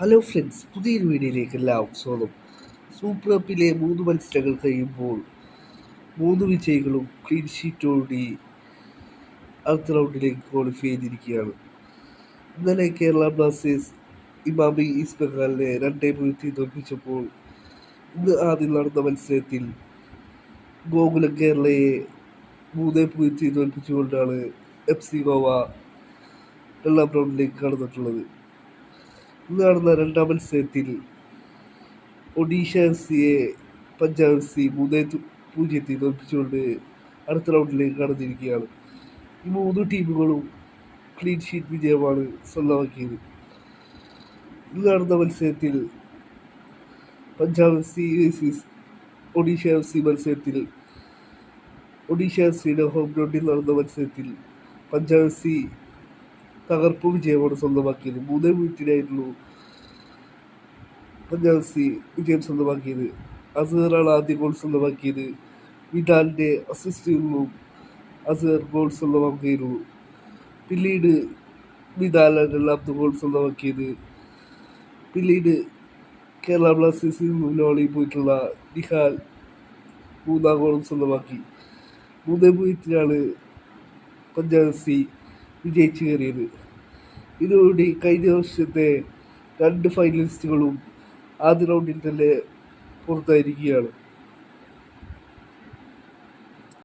Hello friends, പുതിയൊരു വീഡിയോയിലേക്ക് എല്ലാവർക്കും സ്വാഗതം. സൂപ്പർ കപ്പിലെ 3 മത്സരങ്ങൾ കഴിയുമ്പോൾ 3 വിജയികളും ക്ലീൻ ഷീറ്റോടുകൂടി അടുത്ത റൗണ്ടിലേക്ക് ക്വാളിഫൈ ചെയ്തിരിക്കുകയാണ്. ഇന്നലെ കേരള ബ്ലാസ്റ്റേഴ്സ് ഇമാമി ഈസ്റ്റ് ബംഗാളിനെ 2-0 തോൽപ്പിച്ചപ്പോൾ ഇന്ന് ആദ്യം നടന്ന മത്സരത്തിൽ ഗോകുലം കേരളയെ 3-0 തോൽപ്പിച്ചുകൊണ്ടാണ് FC ഗോവ രണ്ടാം റൗണ്ടിലേക്ക് കടന്നിട്ടുള്ളത്. ഇന്ന് നടന്ന രണ്ടാം മത്സരത്തിൽ ഒഡീഷ FC-യെ പഞ്ചാബ് FC 3-0 തോൽപ്പിച്ചുകൊണ്ട് അടുത്ത റൗണ്ടിലേക്ക് കടന്നിരിക്കുകയാണ്. ഈ 3 ടീമുകളും ക്ലീൻ ഷീറ്റ് വിജയമാണ് സ്വന്തമാക്കിയത്. ഇന്ന് നടന്ന മത്സരത്തിൽ Punjab FC vs Odisha FC മത്സരത്തിൽ ഒഡീഷ FC-യുടെ ഹോം ഗ്രൗണ്ടിൽ നടന്ന മത്സരത്തിൽ പഞ്ചാബ് FC തകർപ്പ് വിജയമാണ് സ്വന്തമാക്കിയത്. 3-0 പഞ്ചാബ് FC വിജയം സ്വന്തമാക്കിയത്. അസറാണ് ആദ്യ ഗോൾ സ്വന്തമാക്കിയത്. വിദാലിൻ്റെ അസിസ്റ്റിൽ നിന്നും അസർ ഗോൾ സ്വന്തമാക്കുകയായിരുന്നു. പിന്നീട് വിദാലാണ് രണ്ടാമത്തെ ഗോൾ സ്വന്തമാക്കിയത്. പിന്നീട് കേരള ബ്ലാസ്റ്റേഴ്സിൽ നിന്നും ലോണിൽ പോയിട്ടുള്ള നിഹാൽ മൂന്നാം ഗോളും സ്വന്തമാക്കി. 3-0 പഞ്ചാബ് FC വിജയിച്ചു കയറിയത്. ഇതോടുകൂടി കഴിഞ്ഞ വർഷത്തെ 2 ഫൈനലിസ്റ്റുകളും ആദ്യ റൗണ്ടിൽ തന്നെ പുറത്തായിരിക്കുകയാണ്.